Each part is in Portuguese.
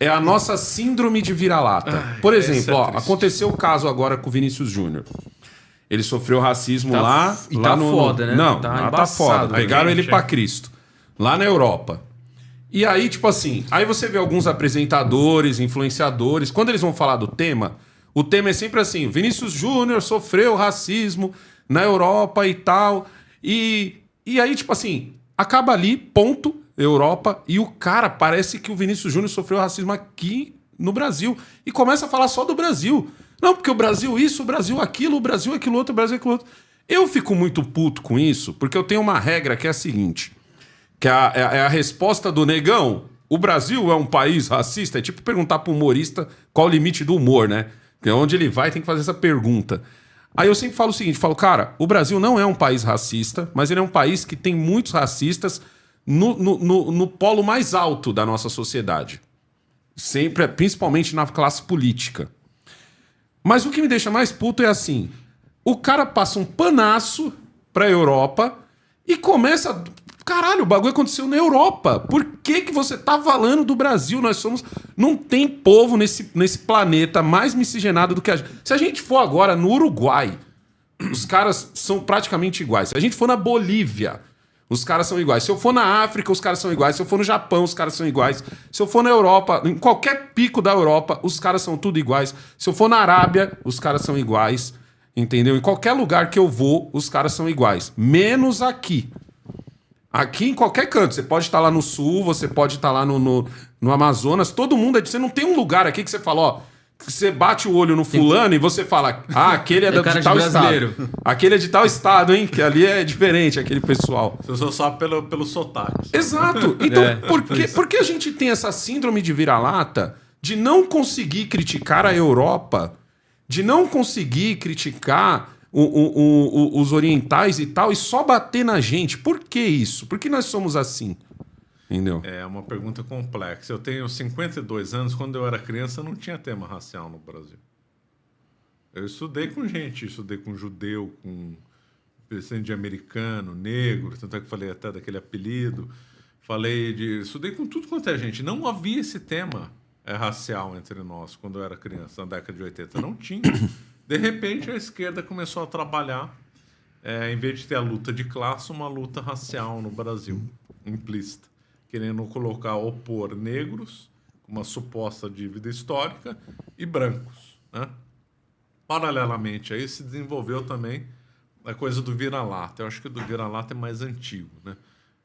é a nossa síndrome de vira-lata. Por exemplo, aconteceu o caso agora com o Vinícius Júnior. Ele sofreu racismo lá... E tá foda, né? Não, tá foda. Pegaram ele pra Cristo. Lá na Europa. E aí, tipo assim... Aí você vê alguns apresentadores, influenciadores... Quando eles vão falar do tema... O tema é sempre assim... Vinícius Júnior sofreu racismo na Europa e tal. E aí, tipo assim... Acaba ali, ponto, Europa... E o cara, parece que o Vinícius Júnior sofreu racismo aqui no Brasil. E começa a falar só do Brasil... Não, porque o Brasil isso, o Brasil aquilo, o Brasil aquilo outro, o Brasil aquilo outro. Eu fico muito puto com isso, porque eu tenho uma regra que é a seguinte, que é a resposta do negão, o Brasil é um país racista, é tipo perguntar para um humorista qual o limite do humor, né? Porque onde ele vai tem que fazer essa pergunta. Aí eu sempre falo o seguinte, cara, o Brasil não é um país racista, mas ele é um país que tem muitos racistas no polo mais alto da nossa sociedade. Sempre, principalmente na classe política. Mas o que me deixa mais puto é assim, o cara passa um panaço pra Europa e começa... Caralho, o bagulho aconteceu na Europa. Por que você tá falando do Brasil? Nós somos... Não tem povo nesse planeta mais miscigenado do que a gente. Se a gente for agora no Uruguai, os caras são praticamente iguais. Se a gente for na Bolívia... Os caras são iguais. Se eu for na África, os caras são iguais. Se eu for no Japão, os caras são iguais. Se eu for na Europa, em qualquer pico da Europa, os caras são tudo iguais. Se eu for na Arábia, os caras são iguais. Entendeu? Em qualquer lugar que eu vou, os caras são iguais. Menos aqui. Aqui em qualquer canto. Você pode estar lá no Sul, você pode estar lá no Amazonas. Todo mundo é... Você não tem um lugar aqui que você fala, ó... Você bate o olho no fulano e você fala, aquele é de tal estado. Aquele é de tal estado, hein? Que ali é diferente, aquele pessoal. Eu sou só pelo sotaque. Exato. Então, por que a gente tem essa síndrome de vira-lata de não conseguir criticar a Europa, de não conseguir criticar os orientais e tal, e só bater na gente? Por que isso? Por que nós somos assim? Entendeu? É uma pergunta complexa. Eu tenho 52 anos. Quando eu era criança, não tinha tema racial no Brasil. Eu estudei com gente. Estudei com judeu, com descendente de americano, negro. Tanto é que falei até daquele apelido. Estudei com tudo quanto é gente. Não havia esse tema racial entre nós quando eu era criança, na década de 80. Não tinha. De repente, a esquerda começou a trabalhar, em vez de ter a luta de classe, uma luta racial no Brasil, implícita. Querendo opor negros, com uma suposta dívida histórica, e brancos, né? Paralelamente a isso, se desenvolveu também a coisa do vira-lata. Eu acho que o do vira-lata é mais antigo, né?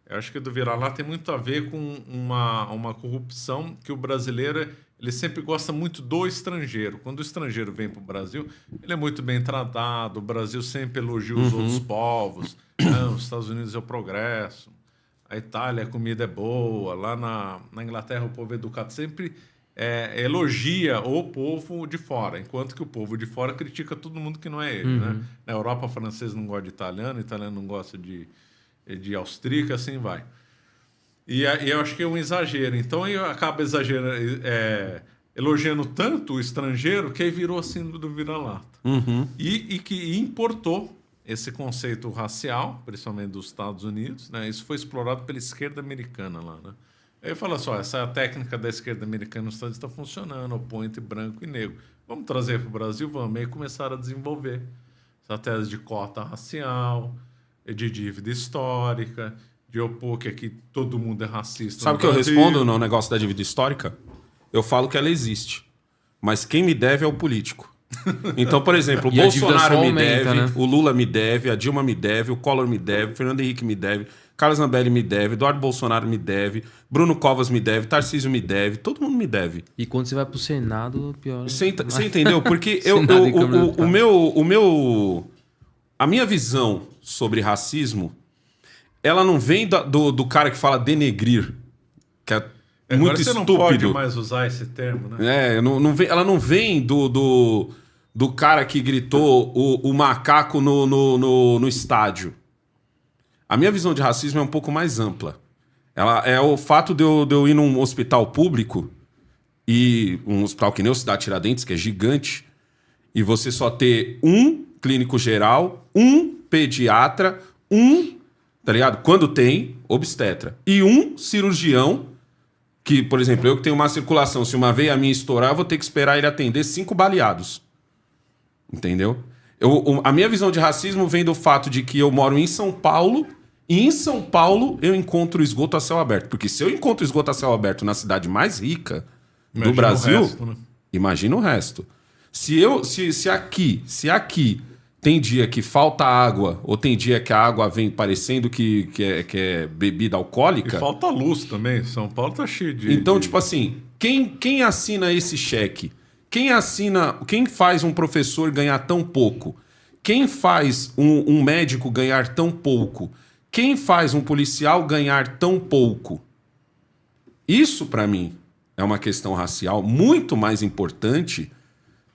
Eu acho que o do vira-lata tem muito a ver com uma corrupção que o brasileiro ele sempre gosta muito do estrangeiro. Quando o estrangeiro vem para o Brasil, ele é muito bem tratado, o Brasil sempre elogia os outros povos. Não, os Estados Unidos é o progresso. A Itália, a comida é boa. Lá na Inglaterra, o povo educado sempre elogia o povo de fora, enquanto que o povo de fora critica todo mundo que não é ele. Né? Na Europa, o francês não gosta de italiano, o italiano não gosta de austríaco, assim vai. E eu acho que é um exagero. Então, eu acabo exagerando, elogiando tanto o estrangeiro que aí virou assim do vira-lata. E que importou esse conceito racial, principalmente dos Estados Unidos, né? Isso foi explorado pela esquerda americana lá, né? Aí fala só, essa técnica da esquerda americana nos Estados Unidos está funcionando, opõe entre branco e negro. Vamos trazer para o Brasil? Vamos. Aí começaram a desenvolver essa tese de cota racial, de dívida histórica, de opor que aqui todo mundo é racista. Sabe o que eu respondo no negócio da dívida histórica? Eu falo que ela existe, mas quem me deve é o político. Então, por exemplo, o Bolsonaro me deve, né? O Lula me deve, a Dilma me deve, o Collor me deve, o Fernando Henrique me deve, Carlos Zambelli me deve, Eduardo Bolsonaro me deve, Bruno Covas me deve, Tarcísio me deve, todo mundo me deve. E quando você vai pro Senado, pior. Você entendeu? Porque a minha visão sobre racismo, ela não vem do cara que fala denegrir, que é muito estúpido. Você não pode mais usar esse termo, né? Ela não vem do cara que gritou o macaco no estádio. A minha visão de racismo é um pouco mais ampla. Ela é o fato de eu ir num hospital público, e um hospital que nem o Cidade Tiradentes, que é gigante, e você só ter um clínico geral, um pediatra, tá ligado? Quando tem, obstetra. E um cirurgião Que, por exemplo, eu que tenho uma circulação, se uma veia minha estourar, eu vou ter que esperar ele atender 5 baleados. Entendeu? A minha visão de racismo vem do fato de que eu moro em São Paulo e em São Paulo eu encontro esgoto a céu aberto. Porque se eu encontro esgoto a céu aberto na cidade mais rica do Brasil, imagina o resto. Se aqui tem dia que falta água, ou tem dia que a água vem parecendo que é bebida alcoólica... E falta luz também. São Paulo tá cheio de... Então, tipo assim, quem assina esse cheque? Quem faz um professor ganhar tão pouco? Quem faz um médico ganhar tão pouco? Quem faz um policial ganhar tão pouco? Isso, pra mim, é uma questão racial muito mais importante,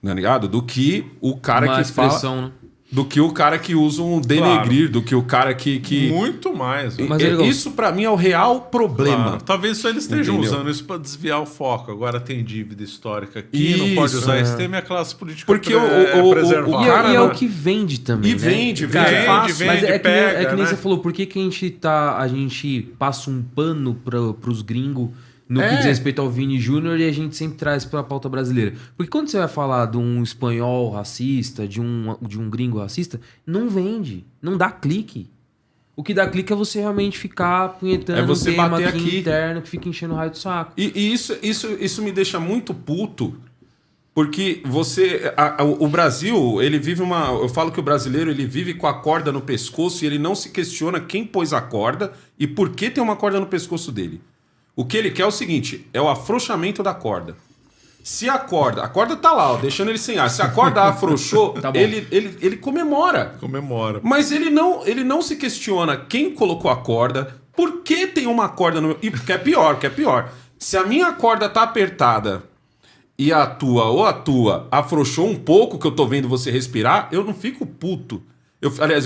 tá ligado? Do que o cara que fala... Né? Do que o cara que usa um denegrir, claro. Do que o cara que... Muito mais. Mas isso pra mim é o real problema. Claro. Talvez só eles estejam usando isso pra desviar o foco. Agora tem dívida histórica aqui, não pode usar esse tema e a classe política preservar. E é o que vende também, e vende, né? vende, mas é pega, que nem né? você falou, por que a gente passa um pano pros gringos no que diz respeito ao Vini Júnior e a gente sempre traz pra pauta brasileira? Porque quando você vai falar de um espanhol racista, de um gringo racista, não vende, não dá clique. O que dá clique é você realmente ficar punhetando você um tema bater aqui interno que fica enchendo o raio do saco. E isso me deixa muito puto, porque o Brasil, ele vive eu falo que o brasileiro, ele vive com a corda no pescoço e ele não se questiona quem pôs a corda e por que tem uma corda no pescoço dele. O que ele quer é o seguinte, é o afrouxamento da corda. Se a corda tá lá, ó, deixando ele sem ar. Se a corda afrouxou, tá ele comemora. Comemora. Mas ele não se questiona quem colocou a corda, por que tem uma corda no meu... E que é pior. Se a minha corda tá apertada e a tua afrouxou um pouco, que eu tô vendo você respirar, eu não fico puto.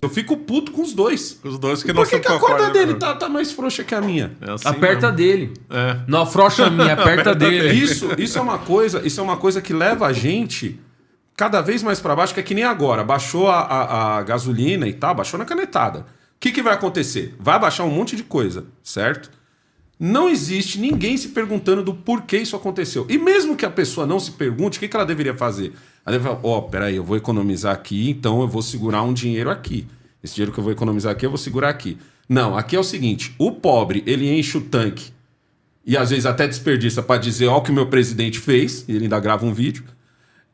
Eu fico puto com os dois. Os dois que não são. Por que a corda dele tá mais frouxa que a minha? É assim aperta mesmo. Dele. Não afrouxa a minha, aperta dele. Isso é uma coisa que leva a gente cada vez mais para baixo, que é que nem agora. Baixou a gasolina e tal, baixou na canetada. O que vai acontecer? Vai baixar um monte de coisa, certo? Não existe ninguém se perguntando do porquê isso aconteceu. E mesmo que a pessoa não se pergunte, o que ela deveria fazer? Ela deveria falar, peraí, eu vou economizar aqui, então eu vou segurar um dinheiro aqui. Esse dinheiro que eu vou economizar aqui, eu vou segurar aqui. Não, aqui é o seguinte, o pobre, ele enche o tanque e às vezes até desperdiça para dizer, o que o meu presidente fez, e ele ainda grava um vídeo.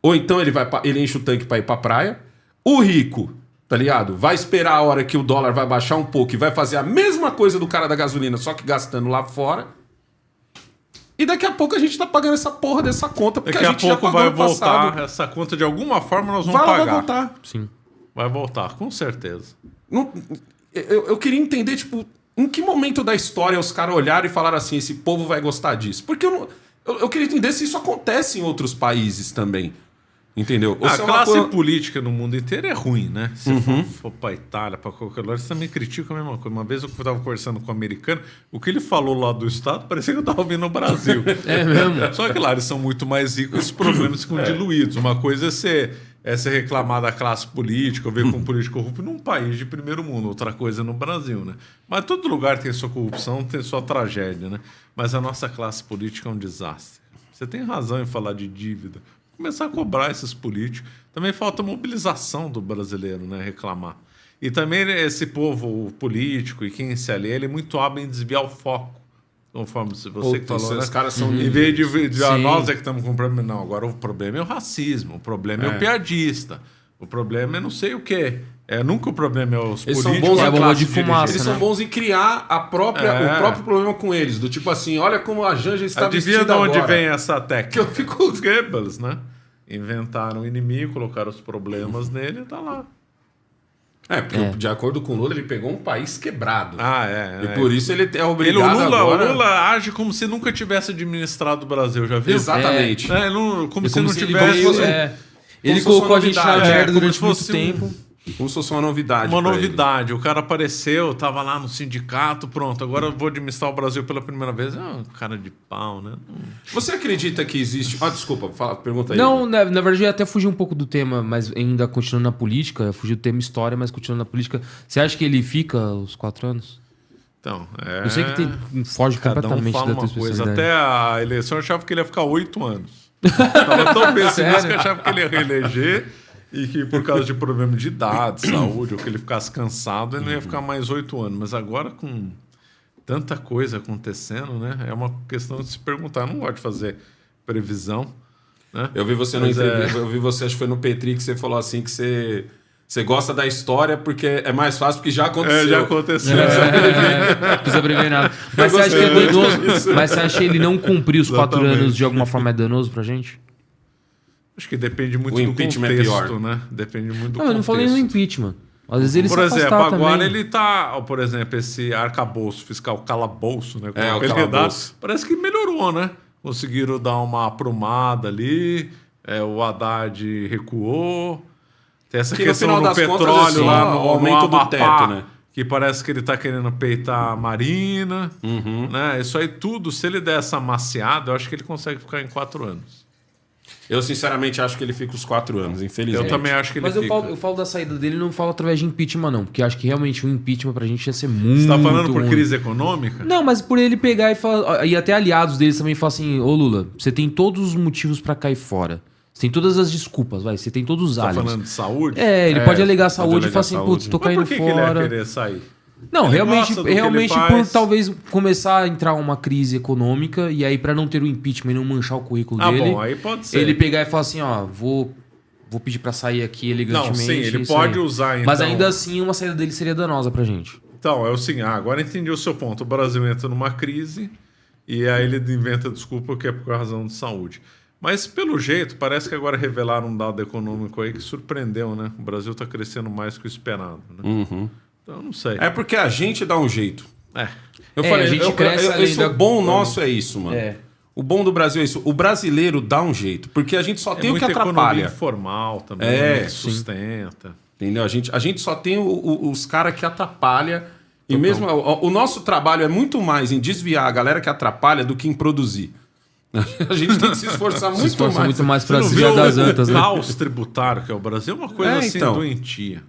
Ou então ele enche o tanque para ir para praia. O rico... Tá ligado? Vai esperar a hora que o dólar vai baixar um pouco e vai fazer a mesma coisa do cara da gasolina, só que gastando lá fora. E daqui a pouco a gente tá pagando essa porra dessa conta, porque daqui a gente a pouco já pagou vai voltar passado. Essa conta de alguma forma nós vamos pagar. Vai voltar. Sim. Vai voltar, com certeza. Eu queria entender, tipo, em que momento da história os caras olharam e falaram assim, esse povo vai gostar disso? Porque eu queria entender se isso acontece em outros países também. Entendeu? A classe política no mundo inteiro é ruim, né? Se for pra Itália, pra qualquer lugar, você também critica a mesma coisa. Uma vez eu tava conversando com um americano, o que ele falou lá do Estado parecia que eu tava ouvindo no Brasil. É mesmo? Só que lá eles são muito mais ricos e os problemas ficam diluídos. Uma coisa é ser reclamar da classe política, ou ver com político corrupto num país de primeiro mundo. Outra coisa no Brasil, né? Mas todo lugar tem sua corrupção, tem sua tragédia, né? Mas a nossa classe política é um desastre. Você tem razão em falar de dívida. Começar a cobrar esses políticos. Também falta mobilização do brasileiro, né? Reclamar. E também esse povo político e quem se alia, ele é muito hábil em desviar o foco. Conforme você que falou, né? Os caras são... Em vez de nós é que estamos com um problema. Não, agora o problema é o racismo. O problema é o piadista. O problema é não sei o quê. Nunca o problema é os eles políticos. São bons de fumaça, eles né? são bons em criar o próprio problema com eles. Do tipo assim, olha como a Janja está vestida de onde agora. vem essa técnica? Que eu fico... Os Goebbels, né? Inventaram o inimigo, colocaram os problemas nele e tá lá. Porque de acordo com o Lula, ele pegou um país quebrado. E por isso ele é obrigado agora... O Lula age como se nunca tivesse administrado o Brasil, já viu? Exatamente. Como se não tivesse... Ele colocou a gente na merda durante muito tempo. Como se fosse uma novidade. Uma novidade. O cara apareceu, tava lá no sindicato, pronto, agora eu vou administrar o Brasil pela primeira vez. Cara de pau, né? Você acredita que existe... desculpa, pergunta aí. Não, na verdade eu até fugi um pouco do tema, mas ainda continuando na política, fugi do tema história, mas continuando na política. Você acha que ele fica os 4 anos? Então, Eu sei que foge completamente fala da tua uma coisa. especialidade. Até a eleição eu achava que ele ia ficar 8 anos. Tava tão pessimista que eu achava que ele ia reeleger e que por causa de problema de idade, saúde, ou que ele ficasse cansado, ele não ia ficar mais 8 anos. Mas agora, com tanta coisa acontecendo, né? É uma questão de se perguntar. Eu não gosto de fazer previsão. Né? Eu vi você na entrevista, eu vi você, acho que foi no Petri, que você falou assim que você gosta da história porque é mais fácil, porque já aconteceu. Já aconteceu. Não precisa prever nada. Mas você acha que é danoso? Mas você acha que ele não cumprir os 4 anos de alguma forma é danoso pra gente? Acho que depende muito O do impeachment contexto, é pior. né? Depende muito do Não, eu não falei no contexto. impeachment. Às vezes ele Por se exemplo, afastar agora também. ele tá, por exemplo, esse arcabouço fiscal, calabouço, né? É, o Ele calabouço. parece que melhorou, né? Conseguiram dar uma aprumada ali, o Haddad recuou. Tem essa Que no questão final do das contas, petróleo é só lá no o aumento do Amapá, teto, né? que parece que ele tá querendo peitar a Marina. Né? Isso aí tudo, se ele der essa maciada, eu acho que ele consegue ficar em 4 anos. Eu, sinceramente, acho que ele fica os 4 anos, infelizmente. Eu também acho que ele Mas fica. eu falo da saída dele, não falo através de impeachment, não. Porque acho que realmente o impeachment pra gente ia ser muito. Você tá falando por ruim. crise econômica? Não, mas por ele pegar e falar. E até aliados deles também falam assim: ô Lula, você tem todos os motivos pra cair fora. Você tem todas as desculpas, vai. Você tem todos os Tá álibis. falando de saúde? Ele pode alegar saúde e alegar falar assim: saúde. putz, tô Mas caindo por que ele ia fora. querer sair? Não, Ele realmente, gosta do que ele realmente por faz. talvez começar a entrar uma crise econômica e aí pra não ter o impeachment e não manchar o currículo dele, Bom, aí pode ser. ele pegar e falar assim, ó, vou pedir pra sair aqui elegantemente. Não, sim, ele isso pode aí. usar, então. Mas ainda assim, uma saída dele seria danosa pra gente. Então, é o assim, agora entendi o seu ponto. O Brasil entra numa crise e aí ele inventa desculpa que é por razão de saúde. Mas, pelo jeito, parece que agora revelaram um dado econômico aí que surpreendeu, né? O Brasil está crescendo mais que o esperado, né? Então, não sei. É porque a gente dá um jeito. Eu a gente cresce além da- o bom nosso é isso, mano. É. O bom do Brasil é isso. O brasileiro dá um jeito, porque a gente só tem o que muita economia atrapalha. informal também, É, né, que sim. sustenta. Entendeu? A gente só tem os caras que atrapalham. E mesmo o nosso trabalho é muito mais em desviar a galera que atrapalha do que em produzir. A gente tem que se esforçar muito Se esforça mais. muito mais pra Você não desviar viu das o antas, né? caos tributário que é o Brasil? É uma coisa assim então. doentia.